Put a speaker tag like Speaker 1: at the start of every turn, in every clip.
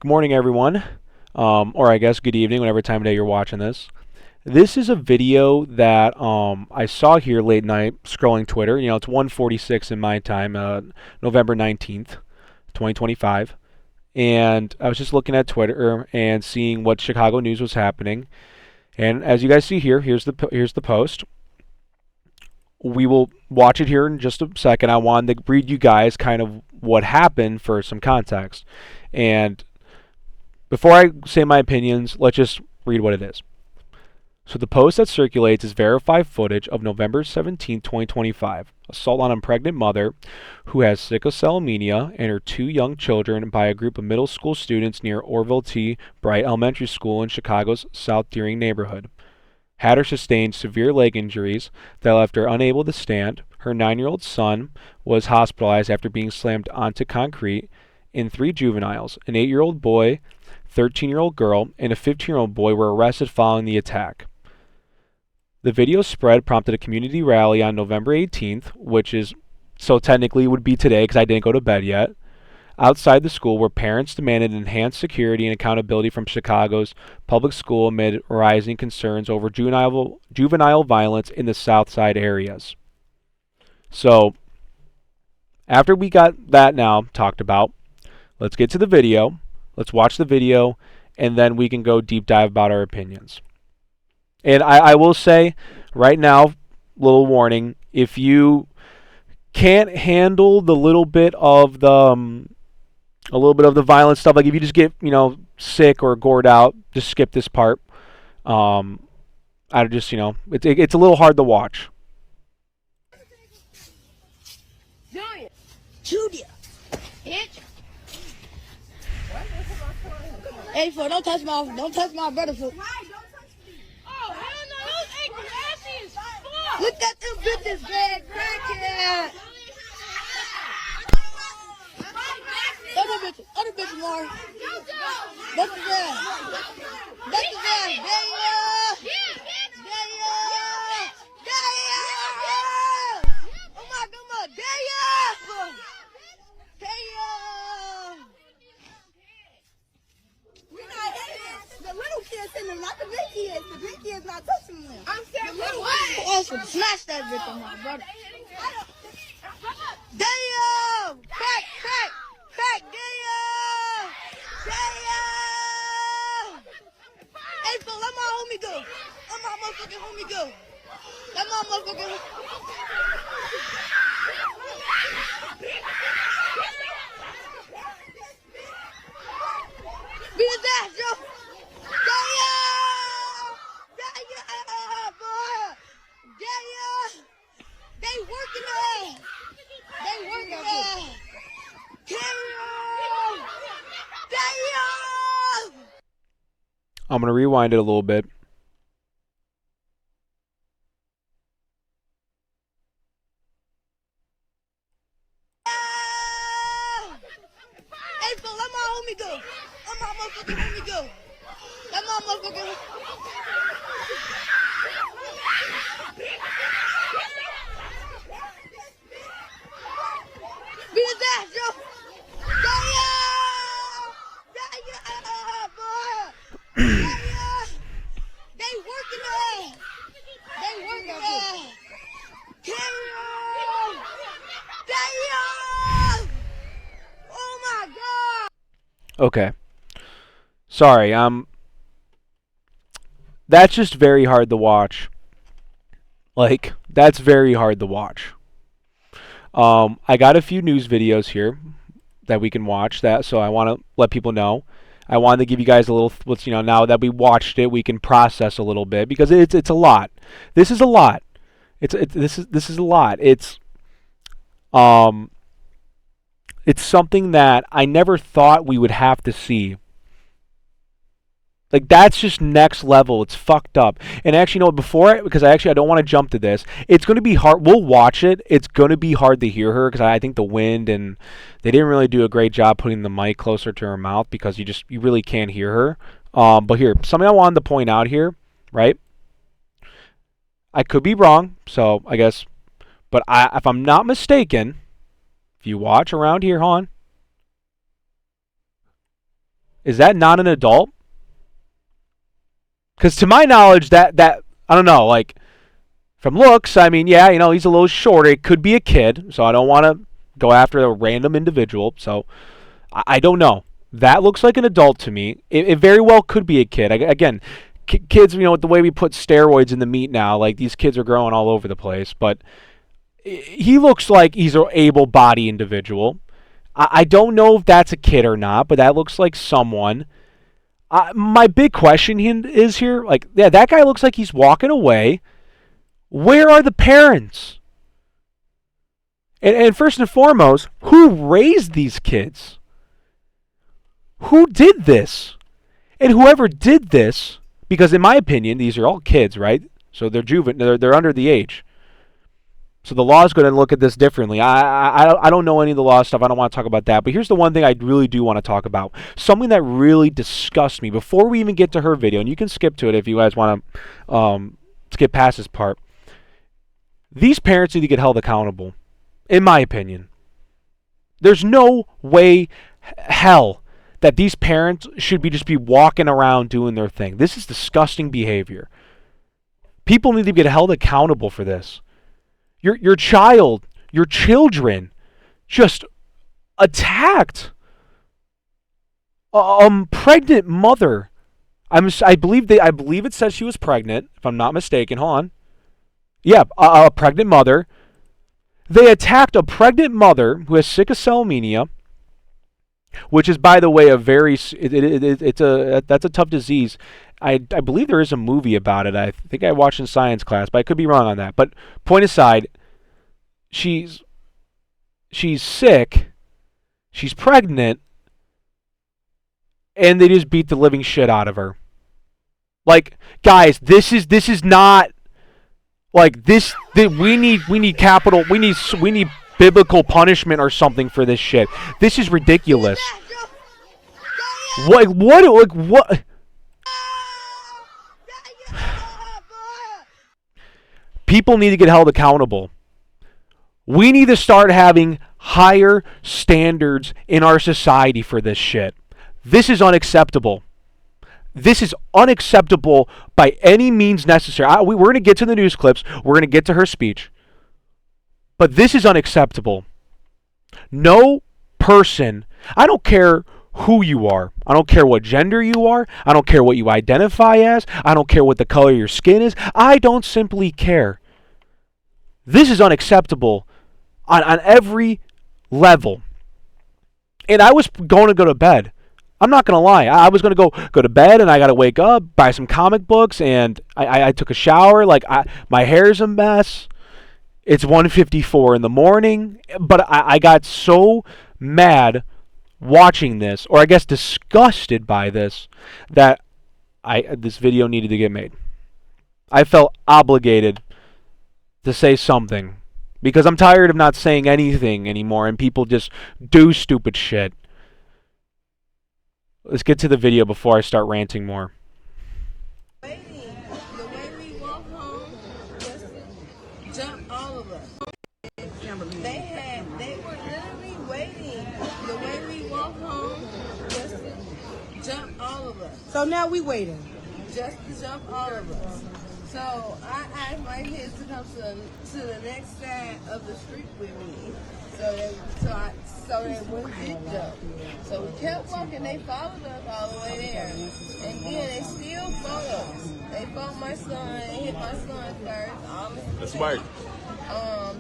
Speaker 1: Good morning, everyone. Or I guess good evening, whatever time of day you're watching this. This is a video that I saw here late night scrolling Twitter. You know, it's 1:46 in my time, November 19th, 2025. And I was just looking at Twitter and seeing what Chicago news was happening. And as you guys see here, here's the post. We will watch it here in just a second. I wanted to read you guys kind of what happened for some context. And before I say my opinions, let's just read what it is. So the post that circulates is verified footage of November 17, 2025. Assault on a pregnant mother who has sickle cell anemia and her two young children by a group of middle school students near Orville T. Bright Elementary School in Chicago's South Deering neighborhood. Hatter sustained severe leg injuries that left her unable to stand. Her 9-year-old son was hospitalized after being slammed onto concrete, and 3 juveniles, an 8-year-old boy, 13-year-old girl, and a 15-year-old boy were arrested following the attack. The video spread prompted a community rally on November 18th, which is, so technically it would be today because I didn't go to bed yet, outside the school where parents demanded enhanced security and accountability from Chicago's public school amid rising concerns over juvenile violence in the South Side areas. So, after we got that now talked about, let's get to the video. Let's watch the video, and then we can go deep dive about our opinions. And I will say, right now, little warning, if you can't handle the little bit of the a little bit of the violent stuff, like if you just get, sick or gored out, just skip this part. I just, it's a little hard to watch.
Speaker 2: Julia, bitch. Hey, fool, don't touch my brother, fool.
Speaker 3: Oh, hell no, those ain't nasty as fuck.
Speaker 2: Look at them bitches, bad crackhead. Other bitches, more. That's his ass. That's his ass. Oh my God, damn. We're not hitting the little kids in them, not the big kids. The big kids not touching them. I'm saying the little kids. Also, smash that bitch on my brother. Damn! Crack! Damn! Hey, fool, let my homie go. Let my motherfucking homie go. Let my motherfucking beat his ass, yo! Damn, boy! Damn! They working it! Damn!
Speaker 1: I'm going to rewind it a little bit.
Speaker 2: Hey, fool, let my homie go. Let my motherfucking homie go. Let my motherfucking beat his ass, yo! Damn, boy! They working it! Damn! Oh my God!
Speaker 1: Okay. Sorry, that's just very hard to watch. Like, that's very hard to watch. I got a few news videos here that we can watch, so I want to let people know. I wanted to give you guys a little, now that we watched it, we can process a little bit because it's a lot. This is a lot. This is a lot. It's something that I never thought we would have to see. Like, that's just next level. It's fucked up. And actually, because I don't want to jump to this. It's going to be hard. We'll watch it. It's going to be hard to hear her because I think the wind and they didn't really do a great job putting the mic closer to her mouth because you really can't hear her. But here, something I wanted to point out here, right? I could be wrong, so I guess, but if I'm not mistaken, if you watch around here, hon, Is that not an adult? Because to my knowledge, that I don't know, like from looks, I mean, yeah, he's a little shorter. It could be a kid, so I don't want to go after a random individual. So I don't know. That looks like an adult to me. It very well could be a kid. Again, kids, with the way we put steroids in the meat now, like these kids are growing all over the place. But he looks like he's an able-bodied individual. I don't know if that's a kid or not, but that looks like someone. My big question is here, like, yeah, that guy looks like he's walking away. Where are the parents? And first and foremost, who raised these kids? Who did this? And whoever did this, because in my opinion, these are all kids, right? So they're they're under the age. So the law is going to look at this differently. I don't know any of the law stuff. I don't want to talk about that. But here's the one thing I really do want to talk about. Something that really disgusts me before we even get to her video. And you can skip to it if you guys want to skip past this part. These parents need to get held accountable, in my opinion. There's no way, hell, that these parents should just be walking around doing their thing. This is disgusting behavior. People need to get held accountable for this. Your child, your children, just attacked a pregnant mother. I believe it says she was pregnant, if I'm not mistaken. Hold on. Yeah, a pregnant mother. They attacked a pregnant mother who has sickle cell anemia, which is, by the way, that's a tough disease. I believe there is a movie about it. I think I watched in science class, but I could be wrong on that. But point aside, she's sick, she's pregnant, and they just beat the living shit out of her. Like, guys, this is not like this. We need capital. We need biblical punishment or something for this shit. This is ridiculous. What? People need to get held accountable. We need to start having higher standards in our society for this shit. This is unacceptable. This is unacceptable by any means necessary. We're going to get to the news clips. We're going to get to her speech. But this is unacceptable. No person, I don't care who you are. I don't care what gender you are. I don't care what you identify as. I don't care what the color of your skin is. I don't simply care. This is unacceptable on every level. And I was going to go to bed. I'm not going to lie. I was going to go to bed, and I got to wake up, buy some comic books, and I took a shower. Like, my hair's a mess. It's 1:54 in the morning. But I got so mad watching this, or I guess disgusted by this, that this video needed to get made. I felt obligated to say something, because I'm tired of not saying anything anymore and people just do stupid shit. Let's get to the video before I start ranting more.
Speaker 2: The way we walk home, just jumped all of us. They were literally waiting. The way we walk home, just jumped all of us.
Speaker 4: So now we waiting.
Speaker 2: Just to jump all of us. So I asked my kids to come to the next side of the street with me, so they wouldn't get jumped. So we kept walking. They followed us all the way there, and then they still fought us. They fought my son, hit my son first.
Speaker 5: That's smart.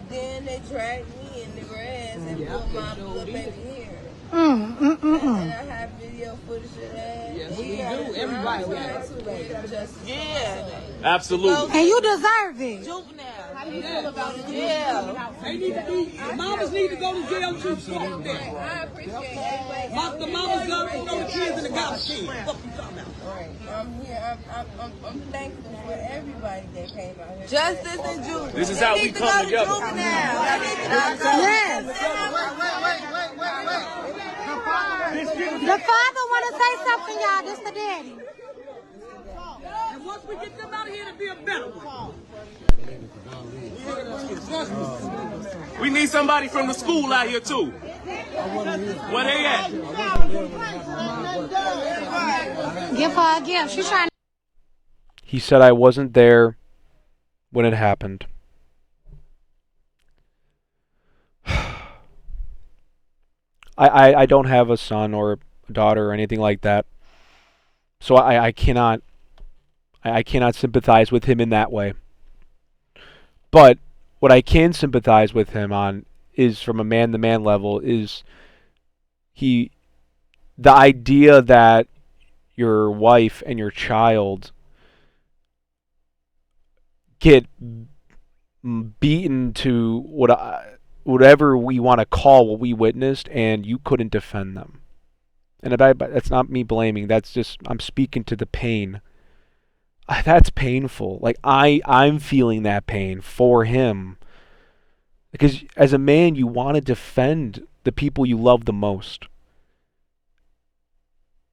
Speaker 2: Then they dragged me in the grass and pulled my little baby hair. And I have video footage of that.
Speaker 4: Yes, we do. Everybody.
Speaker 2: Yeah.
Speaker 5: Absolutely.
Speaker 4: And you deserve it.
Speaker 2: Juvenile. How do you feel about it? Yeah.
Speaker 4: They need to be, mamas need to go to jail too. Fuck that.
Speaker 2: I appreciate everybody.
Speaker 4: The mamas go to kids and the gotta kids. Fuck you talking about?
Speaker 2: Right. I'm here. I'm thankful for everybody that came out here. Justice and juvenile.
Speaker 5: This is how we come together.
Speaker 4: Yes. The father want to say something, y'all. This the daddy. Once we get them out of here, it'll be a better one.
Speaker 5: We need somebody from the school out here too. Where they at?
Speaker 3: Give her a gift. She's trying.
Speaker 1: He said I wasn't there when it happened. I don't have a son or a daughter or anything like that, so I cannot sympathize with him in that way. But what I can sympathize with him on is from a man-to-man level is the idea that your wife and your child get beaten to whatever we want to call what we witnessed, and you couldn't defend them. And that's not me blaming. That's just I'm speaking to the pain. That's painful. Like I'm feeling that pain for him. Because as a man, you want to defend the people you love the most.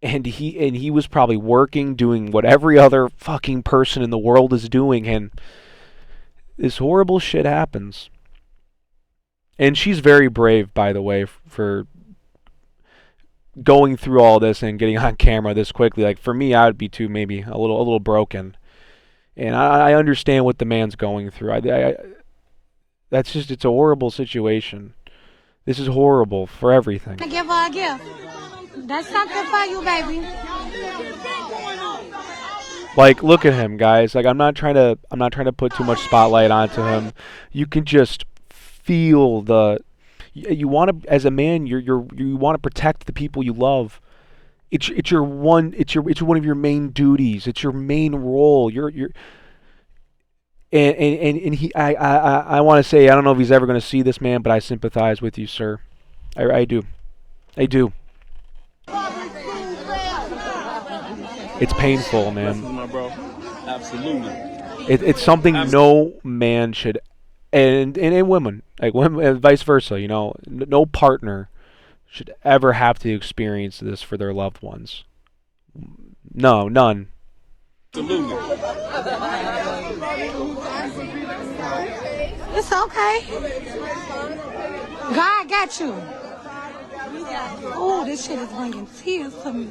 Speaker 1: And he was probably working, doing what every other fucking person in the world is doing, and this horrible shit happens. And she's very brave, by the way, for going through all this and getting on camera this quickly. Like for me, I would be too, maybe a little broken. And I understand what the man's going through. That's just, it's a horrible situation. This is horrible for everything.
Speaker 3: Give her a gift. That's something for you, baby.
Speaker 1: Like, look at him, guys. Like, I'm not trying to put too much spotlight onto him. You can just feel you want to, as a man, you want to protect the people you love. It's one of your main duties. It's your main role. And he, I want to say, I don't know if he's ever going to see this, man, but I sympathize with you, sir. I do. It's painful, man.
Speaker 5: My bro. Absolutely.
Speaker 1: It's something no man should, and women, like women, and vice versa. You know, no partner should ever have to experience this for their loved ones. No, none.
Speaker 5: Absolutely.
Speaker 3: It's okay. God got you. Oh, this shit is bringing tears to me.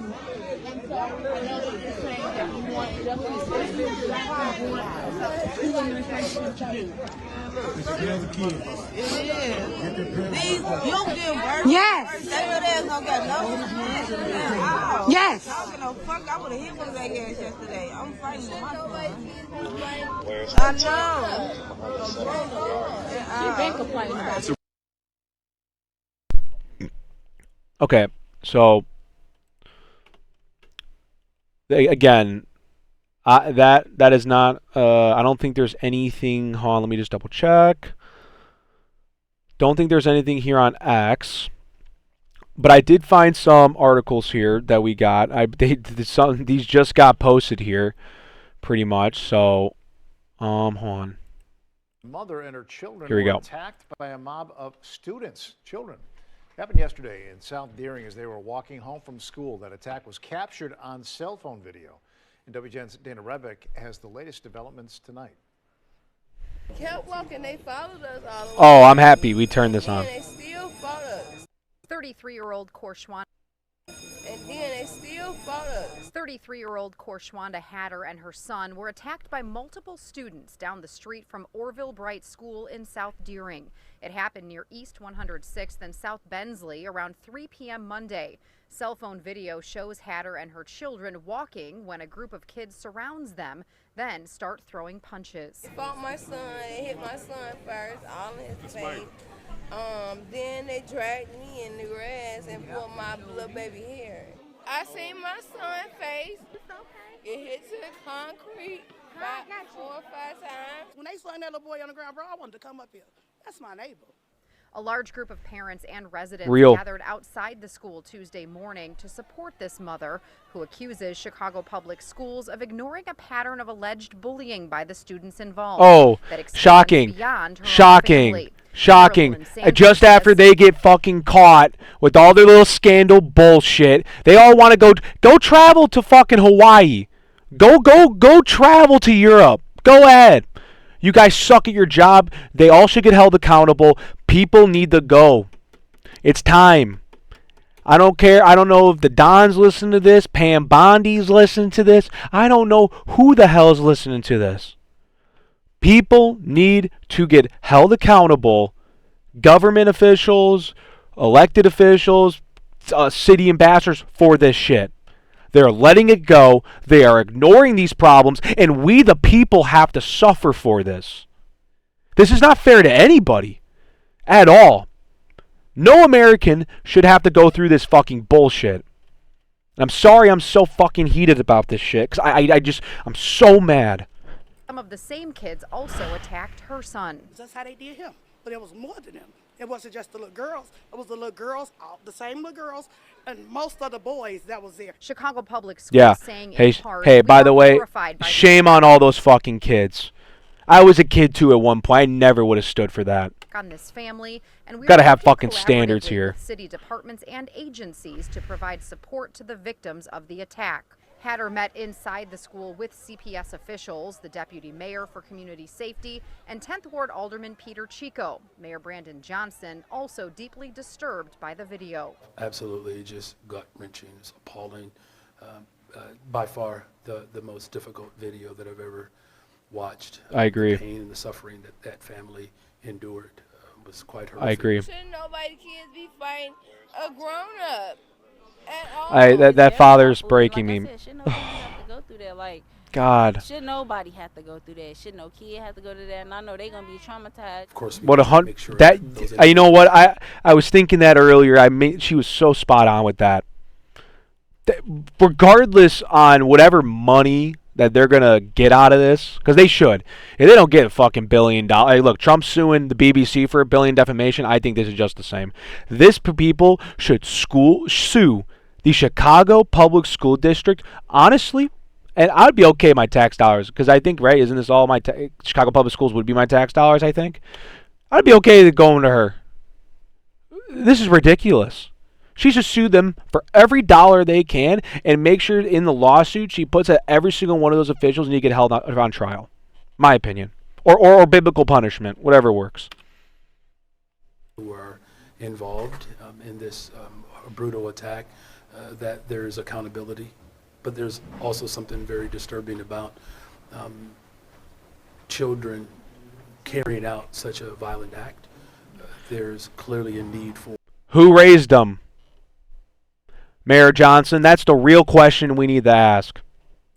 Speaker 3: Yes. Yes.
Speaker 2: I would have hit one of their ass yesterday. I'm fighting with my son. I know. She been complaining about it.
Speaker 1: Okay, so again, that is not. I don't think there's anything. Hold on, let me just double check. Don't think there's anything here on X, but I did find some articles here that we got. These just got posted here, pretty much. So, hold on.
Speaker 6: Mother and her children
Speaker 1: Here we
Speaker 6: were
Speaker 1: go.
Speaker 6: attacked by a mob of children. Happened yesterday in South Deering as they were walking home from school. That attack was captured on cell phone video. And WGN's Dana Rebeck has the latest developments tonight.
Speaker 2: Kept walking, they followed us all the way.
Speaker 1: Oh, I'm happy we turned this on.
Speaker 2: And they still followed us.
Speaker 7: 33-year-old Carshawnda.
Speaker 2: And then they still followed us.
Speaker 7: 33-year-old Carshawnda Hatter and her son were attacked by multiple students down the street from Orville Bright School in South Deering. It happened near East 106th and South Bensley around 3 p.m. Monday. Cell phone video shows Hatter and her children walking when a group of kids surrounds them, then start throwing punches.
Speaker 2: They fought my son. They hit my son first, all in his face. Then they dragged me in the grass and pulled my little baby hair. I seen my son's face. It hit to the concrete about 4 or 5 times.
Speaker 4: When they saw that little boy on the ground, bro, I wanted to come up here. That's my neighbor.
Speaker 7: A large group of parents and residents gathered outside the school Tuesday morning to support this mother who accuses Chicago Public Schools of ignoring a pattern of alleged bullying by the students involved.
Speaker 1: Oh,
Speaker 7: that
Speaker 1: shocking.
Speaker 7: Beyond her own
Speaker 1: Shocking.
Speaker 7: family.
Speaker 1: Shocking. Just after they get fucking caught with all their little scandal bullshit, they all want to go travel to fucking Hawaii. Go travel to Europe. Go ahead. You guys suck at your job. They all should get held accountable. People need to go. It's time. I don't care. I don't know if the Dons listen to this. Pam Bondi's listen to this. I don't know who the hell's listening to this. People need to get held accountable. Government officials, elected officials, city ambassadors for this shit. They're letting it go. They are ignoring these problems, and we, the people, have to suffer for this. This is not fair to anybody at all. No American should have to go through this fucking bullshit. I'm sorry I'm so fucking heated about this shit, because I'm so mad.
Speaker 7: Some of the same kids also attacked her son.
Speaker 8: That's how they did him. But it was more than them. It wasn't just the little girls. It was the little girls, the same little girls, and most of the boys that was there.
Speaker 7: Chicago Public Schools saying in part,
Speaker 1: hey, by the way,
Speaker 7: horrified by
Speaker 1: shame on all those fucking kids. I was a kid too at one point. I never would have stood for that.
Speaker 7: On this family, and we
Speaker 1: gotta have fucking standards here.
Speaker 7: With city departments and agencies to provide support to the victims of the attack. Hatter met inside the school with CPS officials, the deputy mayor for community safety, and 10th Ward Alderman Peter Chico. Mayor Brandon Johnson also deeply disturbed by the video.
Speaker 9: Absolutely, just gut-wrenching. It's appalling. By far the most difficult video that I've ever watched.
Speaker 1: I agree.
Speaker 9: The pain and the suffering that family endured was quite horrific.
Speaker 1: I agree.
Speaker 2: Shouldn't nobody kids be fighting a grown-up at all?
Speaker 1: That father's breaking me.
Speaker 10: Like I said, shouldn't nobody have to go through that. Like,
Speaker 1: God.
Speaker 10: Should nobody have to go through that? Should no kid have to go to that? And I know they're gonna be traumatized.
Speaker 9: Of course.
Speaker 1: What you know what? I was thinking that earlier. She was so spot on with that. Regardless on whatever money that they're gonna get out of this, because they should. If they don't get a fucking $1 billion, hey, look, Trump's suing the BBC for $1 billion defamation. I think this is just the same. This people should sue the Chicago Public School District. Honestly, and I'd be okay with my tax dollars, because I think, right, isn't this all my Chicago Public Schools would be my tax dollars? I think I'd be okay with going to her. This is ridiculous. She should sue them for every dollar they can and make sure in the lawsuit she puts that every single one of those officials need to get held on trial. My opinion. Or biblical punishment, whatever works.
Speaker 9: Who are involved in this brutal attack, that there is accountability. But there's also something very disturbing about children carrying out such a violent act. There's clearly a need for...
Speaker 1: Who raised them? Mayor Johnson, that's the real question we need to ask.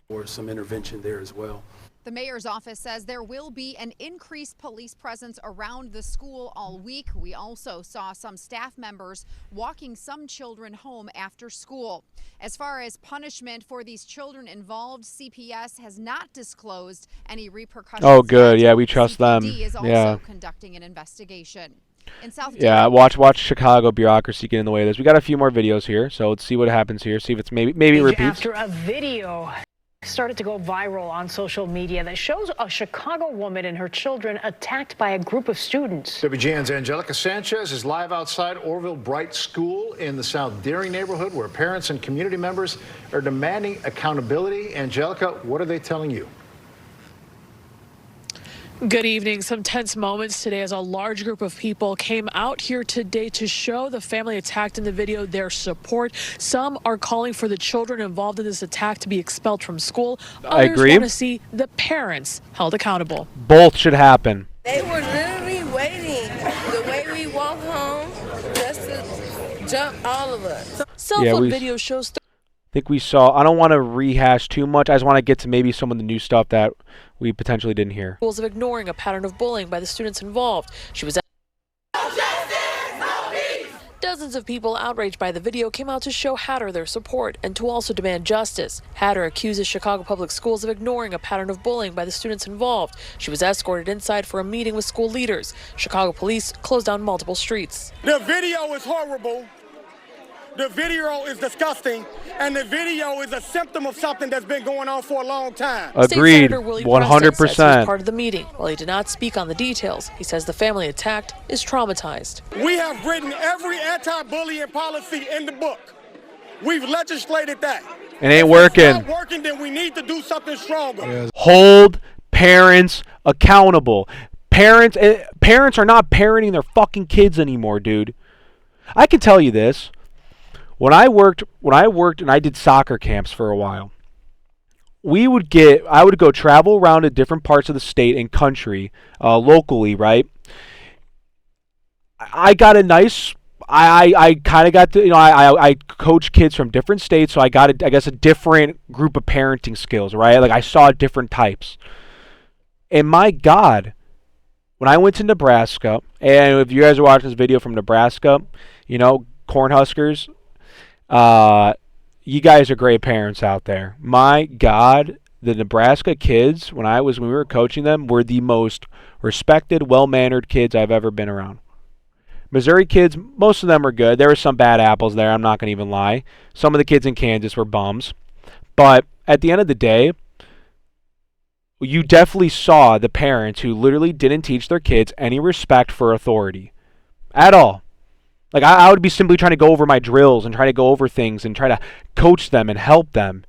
Speaker 9: Or some intervention there as well.
Speaker 7: The mayor's office says there will be an increased police presence around the school all week. We also saw some staff members walking some children home after school. As far as punishment for these children involved, CPS has not disclosed any repercussions.
Speaker 1: Oh, good. Yeah, we trust them.
Speaker 7: CPD is also conducting an investigation. In South
Speaker 1: watch Chicago bureaucracy get in the way of this. We got a few more videos here, so let's see what happens here. See if it's maybe repeats.
Speaker 11: After a video started to go viral on social media that shows a Chicago woman and her children attacked by a group of students.
Speaker 6: WGN's Angelica Sanchez is live outside Orville Bright School in the South Deering neighborhood, where parents and community members are demanding accountability. Angelica, what are they telling you?
Speaker 12: Good evening. Some tense moments today as a large group of people came out here today to show the family attacked in the video their support. Some are calling for the children involved in this attack to be expelled from school.
Speaker 1: I agree.
Speaker 12: Others want to see the parents held accountable.
Speaker 1: Both should happen.
Speaker 2: They were literally waiting the way we walk home just to jump all of us.
Speaker 12: Cell phone video shows...
Speaker 1: I think we saw, I don't want to rehash too much. I just want to get to maybe some of the new stuff that we potentially didn't hear.
Speaker 12: ...of ignoring a pattern of bullying by the students involved. She was... Dozens of people outraged by the video came out to show Hatter their support and to also demand justice. Hatter accuses Chicago Public Schools of ignoring a pattern of bullying by the students involved. She was escorted inside for a meeting with school leaders. Chicago police closed down multiple streets.
Speaker 13: The video is horrible. The video is disgusting, and the video is a symptom of something that's been going on for a long time.
Speaker 1: Agreed, 100%.
Speaker 12: Part of the meeting. While he did not speak on the details, he says the family attacked is traumatized.
Speaker 13: We have written every anti-bullying policy in the book. We've legislated that.
Speaker 1: It ain't
Speaker 13: If
Speaker 1: working.
Speaker 13: it's not working, then we need to do something stronger.
Speaker 1: Hold parents accountable. Parents are not parenting their fucking kids anymore, dude. I can tell you this. When I worked and I did soccer camps for a while, I would go travel around to different parts of the state and country, locally, right? I got a nice, I kind of got to, I coach kids from different states, so I got, I guess, a different group of parenting skills, right? Like, I saw different types. And my God, when I went to Nebraska, and if you guys are watching this video from Nebraska, Cornhuskers, you guys are great parents out there. My God, the Nebraska kids, when we were coaching them, were the most respected, well-mannered kids I've ever been around. Missouri kids, most of them are good. There were some bad apples there, I'm not going to even lie. Some of the kids in Kansas were bums. But at the end of the day, you definitely saw the parents who literally didn't teach their kids any respect for authority. At all. Like, I would be simply trying to go over my drills and try to go over things and try to coach them and help them.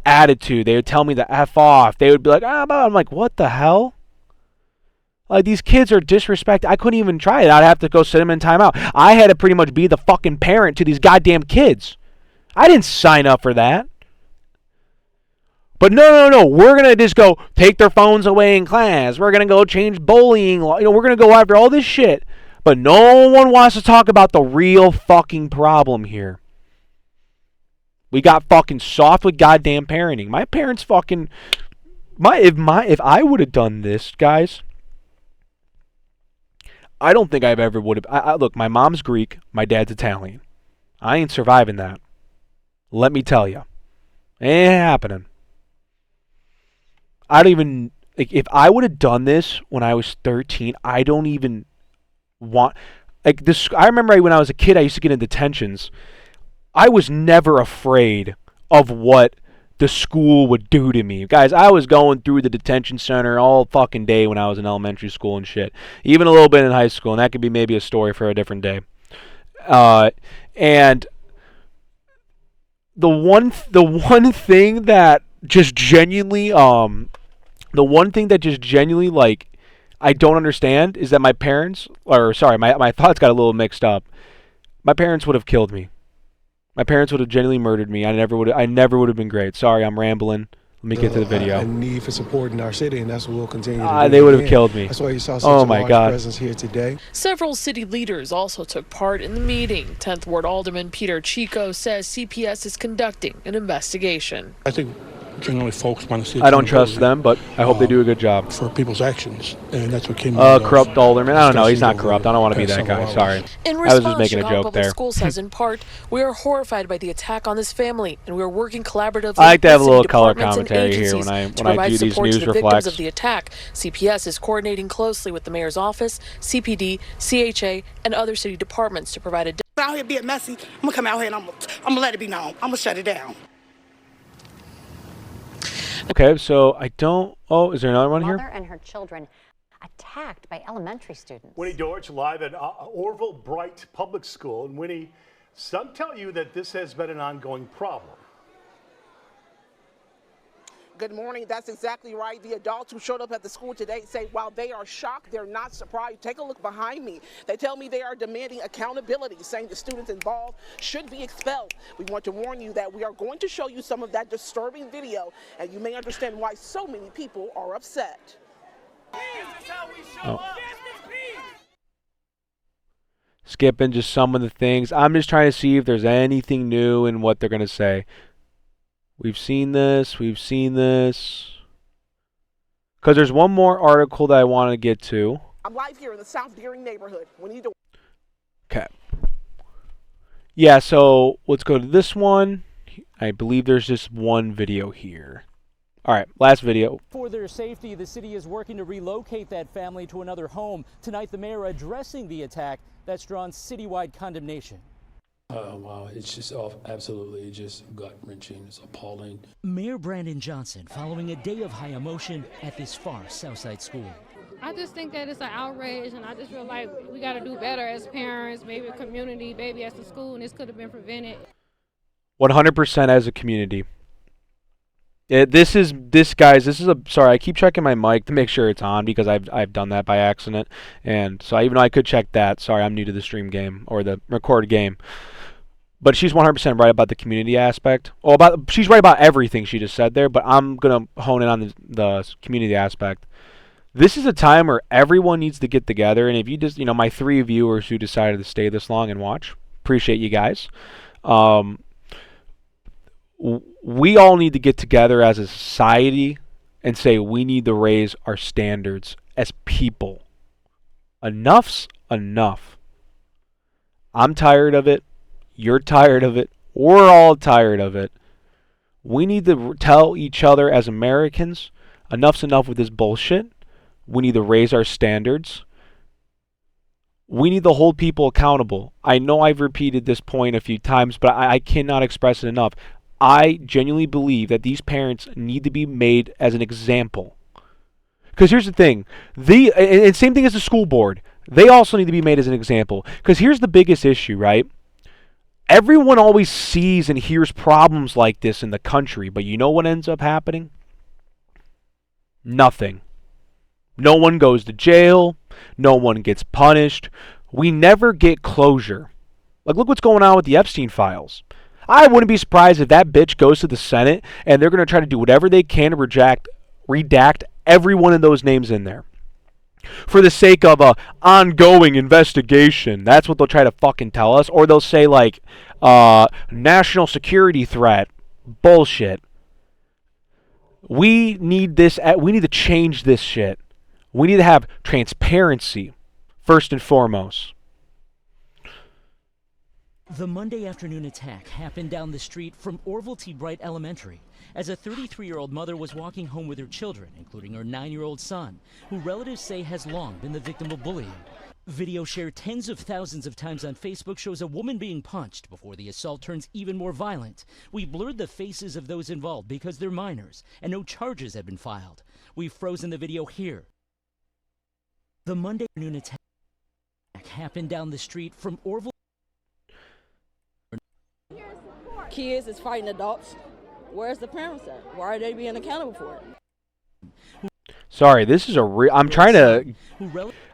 Speaker 1: Attitude. They would tell me to F off. They would be like, I'm like, what the hell? Like, these kids are disrespected. I couldn't even try it. I'd have to go sit them in timeout. I had to pretty much be the fucking parent to these goddamn kids. I didn't sign up for that. But no. We're going to just go take their phones away in class. We're going to go change bullying. We're going to go after all this shit. But no one wants to talk about the real fucking problem here. We got fucking soft with goddamn parenting. My parents fucking... If I would have done this, guys... I don't think I've ever would have... Look, my mom's Greek. My dad's Italian. I ain't surviving that. Let me tell you. Ain't happening. I don't even... Like, if I would have done this when I was 13, I don't even want... Like, this... I remember when I was a kid, I used to get in detentions. I was never afraid of what the school would do to me. Guys, I was going through the detention center all fucking day when I was in elementary school and shit. Even a little bit in high school, and that could be maybe a story for a different day. And the one thing that just genuinely like I don't understand is that my thoughts got a little mixed up. My parents would have killed me. My parents would have genuinely murdered me. I never would have been great. Sorry, I'm rambling. Let me get to the video.
Speaker 14: A need for support in our city, and that's what we'll continue to do.
Speaker 1: They would have killed me.
Speaker 14: That's why you saw such a large presence here today.
Speaker 12: Several city leaders also took part in the meeting. 10th Ward Alderman Peter Chico says CPS is conducting an investigation.
Speaker 15: I think generally folks want to see...
Speaker 1: I don't trust them, but I hope they do a good job.
Speaker 15: For people's actions, and that's what came...
Speaker 1: corrupt alderman. I don't know. He's not corrupt. I don't want to be that guy. Sorry.
Speaker 12: In
Speaker 1: I was
Speaker 12: response,
Speaker 1: just making a
Speaker 12: Chicago
Speaker 1: joke
Speaker 12: Public
Speaker 1: there.
Speaker 12: School says, in part, we are horrified by the attack on this family, and we are working collaboratively.
Speaker 1: I like to have a
Speaker 12: with
Speaker 1: little
Speaker 12: city
Speaker 1: color
Speaker 12: departments and
Speaker 1: commentary here
Speaker 12: agencies
Speaker 1: when I do these
Speaker 12: support
Speaker 1: news
Speaker 12: to the
Speaker 1: reflects.
Speaker 12: victims of the attack. CPS is coordinating closely with the mayor's office, CPD, CHA, and other city departments to provide a...
Speaker 8: Out here being messy, I'm gonna come out here and I'm gonna let it be known. I'm gonna shut it down.
Speaker 1: Okay, so I don't... Oh, is there another one here?
Speaker 16: Mother and her children attacked by elementary students.
Speaker 17: Winnie Dorch live at Orville Bright Public School. And Winnie, some tell you that this has been an ongoing problem.
Speaker 18: Good morning. That's exactly right. The adults who showed up at the school today say while they are shocked, they're not surprised. Take a look behind me. They tell me they are demanding accountability, saying the students involved should be expelled. We want to warn you that we are going to show you some of that disturbing video, and you may understand why so many people are upset.
Speaker 1: Skipping just some of the things. I'm just trying to see if there's anything new in what they're going to say. We've seen this. Because there's one more article that I want to get to.
Speaker 18: I'm live here in the South Deering neighborhood.
Speaker 1: Okay. Yeah, so let's go to this one. I believe there's just one video here. All right, last video.
Speaker 19: For their safety, the city is working to relocate that family to another home. Tonight, the mayor addressing the attack that's drawn citywide condemnation.
Speaker 9: Wow, it's just absolutely just gut-wrenching. It's appalling.
Speaker 20: Mayor Brandon Johnson following a day of high emotion at this far Southside school.
Speaker 3: I just think that it's an outrage, and I just feel like we got to do better as parents, maybe a community, maybe as a school, and this could have been prevented.
Speaker 1: 100% as a community. Guys. This is a sorry. I keep checking my mic to make sure it's on because I've done that by accident, and so even though I could check that, sorry, I'm new to the stream game or the recorded game. But she's 100% right about the community aspect. Well, she's right about everything she just said there. But I'm gonna hone in on the community aspect. This is a time where everyone needs to get together, and if you just, my 3 viewers who decided to stay this long and watch, appreciate you guys. We all need to get together as a society and say we need to raise our standards as people. Enough's enough. I'm tired of it. You're tired of it. We're all tired of it. We need to tell each other as Americans, enough's enough with this bullshit. We need to raise our standards. We need to hold people accountable. I know I've repeated this point a few times, but I cannot express it enough. I genuinely believe that these parents need to be made as an example. Because here's the thing. And same thing as the school board. They also need to be made as an example. Because here's the biggest issue, right? Everyone always sees and hears problems like this in the country, but you know what ends up happening? Nothing. No one goes to jail. No one gets punished. We never get closure. Like, look what's going on with the Epstein files. I wouldn't be surprised if that bitch goes to the Senate and they're going to try to do whatever they can to redact every one of those names in there. For the sake of a ongoing investigation. That's what they'll try to fucking tell us. Or they'll say, like, national security threat. Bullshit. We need to change this shit. We need to have transparency, first and foremost.
Speaker 20: The Monday afternoon attack happened down the street from Orville T. Bright Elementary as a 33-year-old mother was walking home with her children, including her 9-year-old son, who relatives say has long been the victim of bullying. Video shared tens of thousands of times on Facebook shows a woman being punched before the assault turns even more violent. We blurred the faces of those involved because they're minors and no charges have been filed. We've frozen the video here. The Monday afternoon attack happened down the street from Orville.
Speaker 21: Kids is fighting adults. Where's the parents at? Why are they being accountable for it?
Speaker 1: Sorry, this is I'm trying to.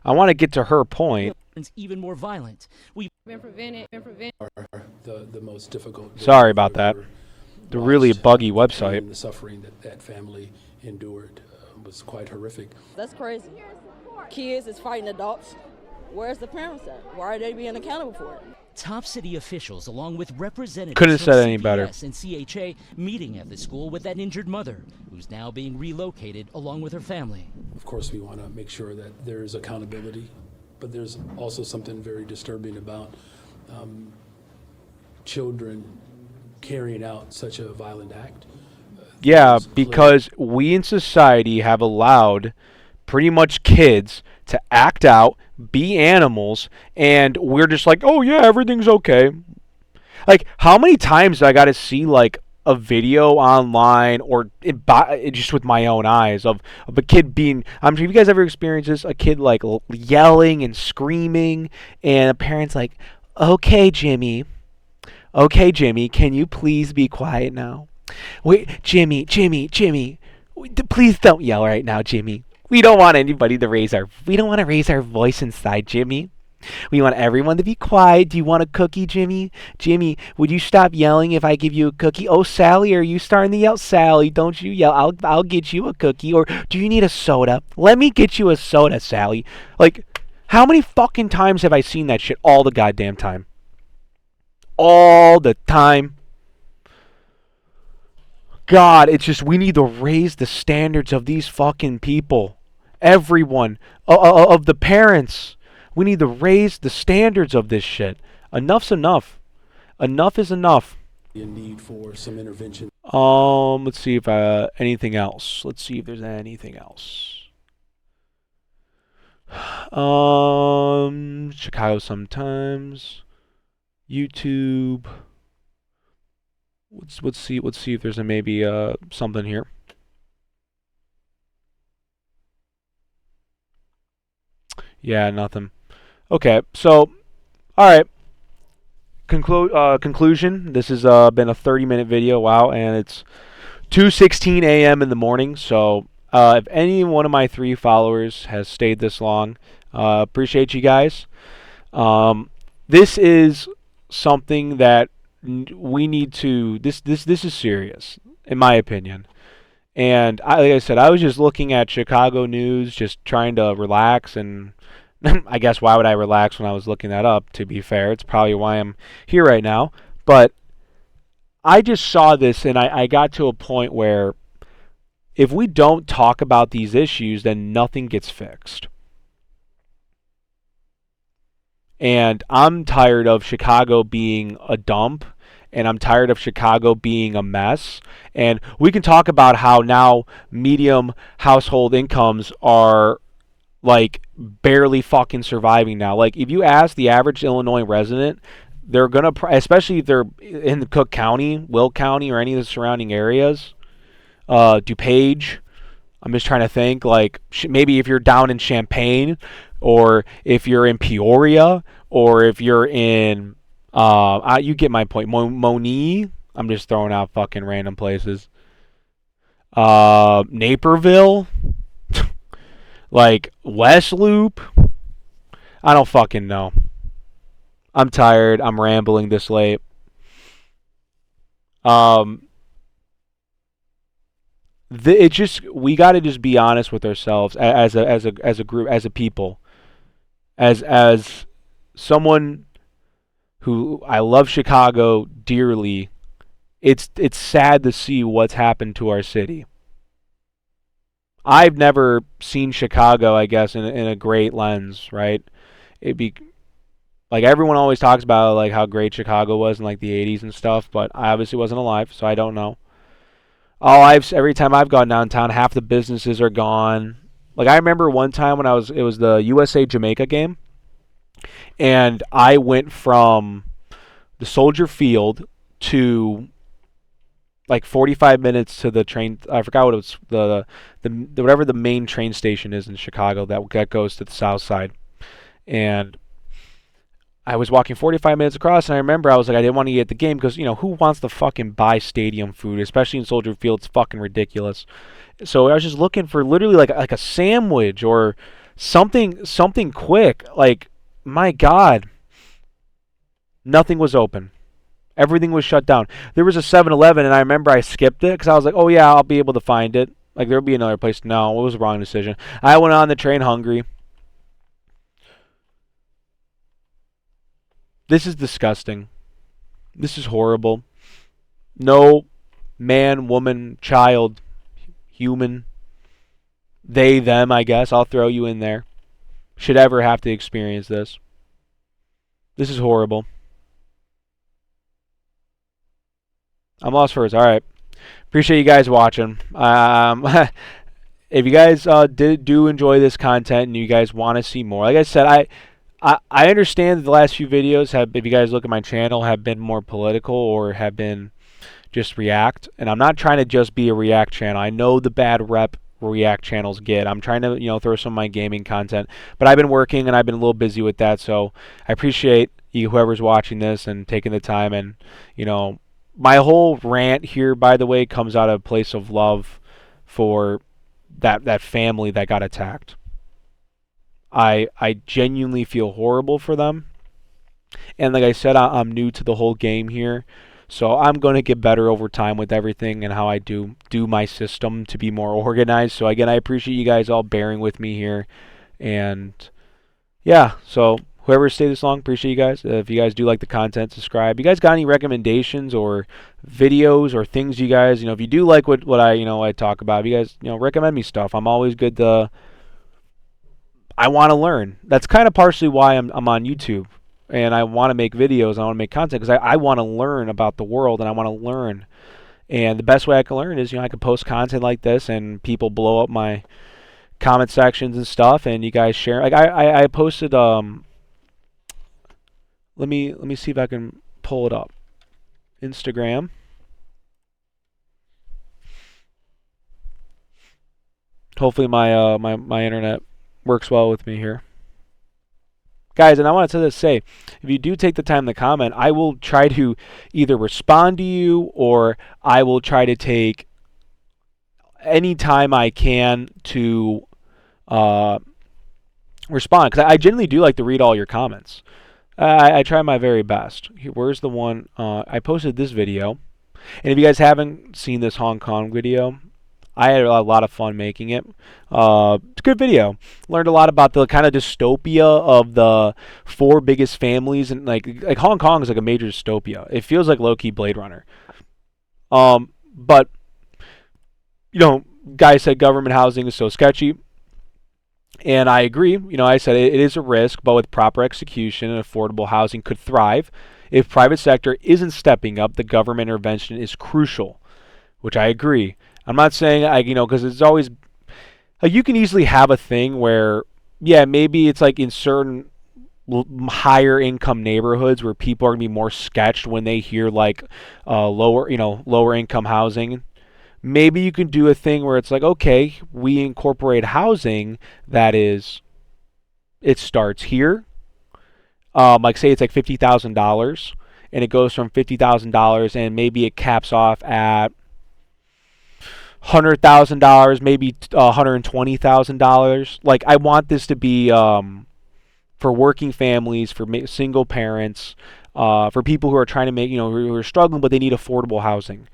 Speaker 1: I want to get to her point.
Speaker 20: Even more violent. We've
Speaker 21: been prevented.
Speaker 9: The most difficult.
Speaker 1: Sorry about that. The really buggy website.
Speaker 9: The suffering that family endured was quite horrific.
Speaker 21: That's crazy. Kids is fighting adults. Where's the parents at? Why are they being accountable for it?
Speaker 20: Top city officials, along with representatives
Speaker 1: couldn't have
Speaker 20: from
Speaker 1: said any better.
Speaker 20: CPS and CHA, meeting at the school with that injured mother, who's now being relocated along with her family.
Speaker 9: Of course, we want to make sure that there is accountability, but there's also something very disturbing about children carrying out such a violent act.
Speaker 1: Yeah, because we in society have allowed pretty much kids to act out, be animals, and we're just like, oh yeah, everything's okay. Like, how many times do I got to see like a video online or just with my own eyes of a kid being, have you guys ever experienced this? A kid like yelling and screaming and a parent's like, okay Jimmy, can you please be quiet now? Wait, Jimmy, please don't yell right now, Jimmy. We don't want anybody to raise our voice inside, Jimmy. We want everyone to be quiet. Do you want a cookie, Jimmy? Jimmy, would you stop yelling if I give you a cookie? Oh, Sally, are you starting to yell? Sally, don't you yell. I'll get you a cookie. Or do you need a soda? Let me get you a soda, Sally. Like, how many fucking times have I seen that shit all the goddamn time? All the time. God, it's just, we need to raise the standards of these fucking people. Everyone. Of the parents. We need to raise the standards of this shit. Enough's enough. Enough is enough.
Speaker 9: A need for some intervention.
Speaker 1: Let's see if anything else. Let's see if there's anything else. Chicago sometimes. YouTube. Let's see if there's maybe something here. Yeah, nothing. Okay, so all right. Conclusion. This has been a 30-minute video. Wow, and it's 2:16 a.m. in the morning. So if any one of my 3 followers has stayed this long, appreciate you guys. This is something that we need to. This is serious, in my opinion. And like I said, I was just looking at Chicago news, just trying to relax. And I guess why would I relax when I was looking that up? To be fair, it's probably why I'm here right now. But I just saw this, and I got to a point where if we don't talk about these issues, then nothing gets fixed. And I'm tired of Chicago being a dump, and I'm tired of Chicago being a mess. And we can talk about how now medium household incomes are like barely fucking surviving now. Like if you ask the average Illinois resident, they're gonna, especially if they're in Cook County, Will County, or any of the surrounding areas, DuPage. I'm just trying to think, like maybe if you're down in Champaign, or if you're in Peoria, or if you're in, you get my point, Moni. I'm just throwing out fucking random places. Naperville, like West Loop. I don't fucking know. I'm tired. I'm rambling this late. We got to just be honest with ourselves as a group, as a people, as someone who, I love Chicago dearly. It's sad to see what's happened to our city. I've never seen Chicago, I guess, in a great lens, right? It'd be like everyone always talks about like how great Chicago was in like the 80s and stuff, but I obviously wasn't alive, so I don't know. Every time I've gone downtown, half the businesses are gone. Like I remember one time when it was the USA Jamaica game, and I went from the Soldier Field to like 45 minutes to the train. I forgot what it was, the whatever the main train station is in Chicago that goes to the south side. And I was walking 45 minutes across, and I remember I was like, I didn't want to eat at the game because, who wants to fucking buy stadium food, especially in Soldier Field? It's fucking ridiculous. So I was just looking for literally like a sandwich or something quick. Like, my God, nothing was open. Everything was shut down. There was a 7-Eleven, and I remember I skipped it because I was like, oh yeah, I'll be able to find it. Like there'll be another place. No, it was a wrong decision. I went on the train hungry. This is disgusting. This is horrible. No man, woman, child, human, they, them, I guess, I'll throw you in there, should ever have to experience this. This is horrible. I'm lost for words. All right. Appreciate you guys watching. If you guys do enjoy this content and you guys want to see more, like I said, I understand that the last few videos if you guys look at my channel, have been more political or have been just react. And I'm not trying to just be a react channel. I know the bad rep react channels get. I'm trying to, throw some of my gaming content. But I've been working and I've been a little busy with that. So I appreciate you, whoever's watching this and taking the time. And, my whole rant here, by the way, comes out of a place of love for that family that got attacked. I genuinely feel horrible for them. And like I said, I'm new to the whole game here. So I'm going to get better over time with everything and how I do my system to be more organized. So again, I appreciate you guys all bearing with me here. And yeah, so whoever stayed this long, appreciate you guys. If you guys do like the content, subscribe. You guys got any recommendations or videos or things you guys, if you do like what I talk about, if you guys, recommend me stuff. I'm always good to, I want to learn. That's kind of partially why I'm on YouTube. And I want to make videos, I want to make content because I want to learn about the world and I want to learn. And the best way I can learn is, I can post content like this and people blow up my comment sections and stuff and you guys share. Like I posted, let me see if I can pull it up. Instagram. Hopefully my my internet works well with me here. Guys, and I want to say, if you do take the time to comment, I will try to either respond to you or I will try to take anytime I can to respond, because I genuinely do like to read all your comments. I try my very best. Here, where's the one? I posted this video. And if you guys haven't seen this Hong Kong video, I had a lot of fun making it. It's a good video. Learned a lot about the kind of dystopia of the 4 biggest families, and like Hong Kong is like a major dystopia. It feels like low-key Blade Runner. But guy said government housing is so sketchy, and I agree. I said it is a risk, but with proper execution, and affordable housing could thrive. If private sector isn't stepping up, the government intervention is crucial, which I agree. I'm not saying because it's always you can easily have a thing where maybe it's like in certain higher income neighborhoods where people are going to be more sketched when they hear like lower income housing. Maybe you can do a thing where it's like, okay, we incorporate housing that is, it starts here. Like say it's like $50,000, and it goes from $50,000, and maybe it caps off at $100,000, maybe $120,000. Like I want this to be for working families, for single parents, for people who are trying to make who are struggling but they need affordable housing.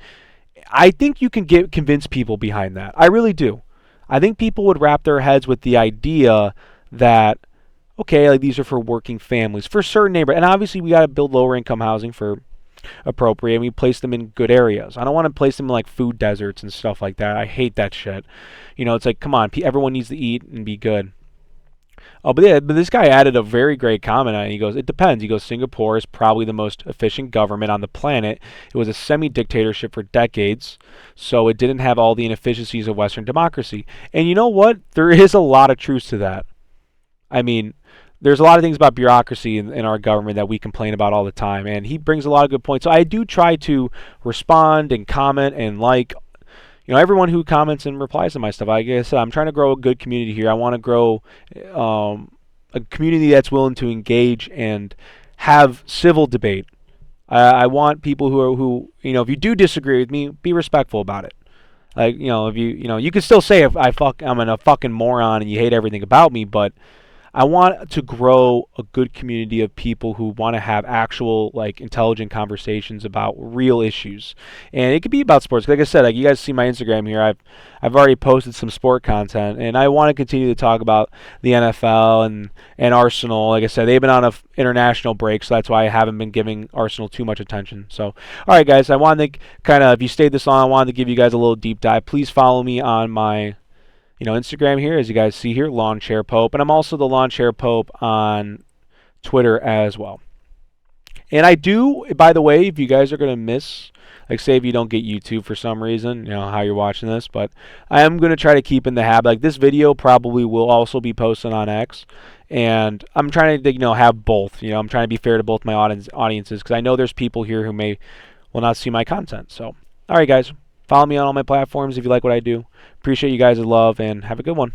Speaker 1: I think you can convince people behind that. I really do. I think people would wrap their heads with the idea that, okay, like these are for working families, for certain neighborhoods. And obviously we got to build lower income housing for appropriate, and we place them in good areas. I don't want to place them in like food deserts and stuff like that. I hate that shit. It's like, come on, everyone needs to eat and be good. But this guy added a very great comment on it. He goes, it depends. He goes, Singapore is probably the most efficient government on the planet. It was a semi-dictatorship for decades, so it didn't have all the inefficiencies of Western democracy. And you know what? There is a lot of truth to that. I mean, there's a lot of things about bureaucracy in our government that we complain about all the time, and he brings a lot of good points. So I do try to respond and comment and like, everyone who comments and replies to my stuff. Like I said, I'm trying to grow a good community here. I want to grow a community that's willing to engage and have civil debate. I want people who if you do disagree with me, be respectful about it. Like if you can still say if I'm a fucking moron and you hate everything about me, but I want to grow a good community of people who want to have actual, like, intelligent conversations about real issues. And it could be about sports. Like I said, like you guys see my Instagram here. I've already posted some sport content, and I want to continue to talk about the NFL and Arsenal. Like I said, they've been on an international break, so that's why I haven't been giving Arsenal too much attention. So, all right, guys, I wanted to if you stayed this long, I wanted to give you guys a little deep dive. Please follow me on my Instagram here, as you guys see here, Lawn Chair Pope. And I'm also the Lawn Chair Pope on Twitter as well. And I do, by the way, if you guys are going to miss, like say if you don't get YouTube for some reason, how you're watching this, but I am going to try to keep in the habit. Like this video probably will also be posted on X. And I'm trying to, have both. I'm trying to be fair to both my audiences, because I know there's people here who will not see my content. So, all right, guys. Follow me on all my platforms if you like what I do. Appreciate you guys' love, and have a good one.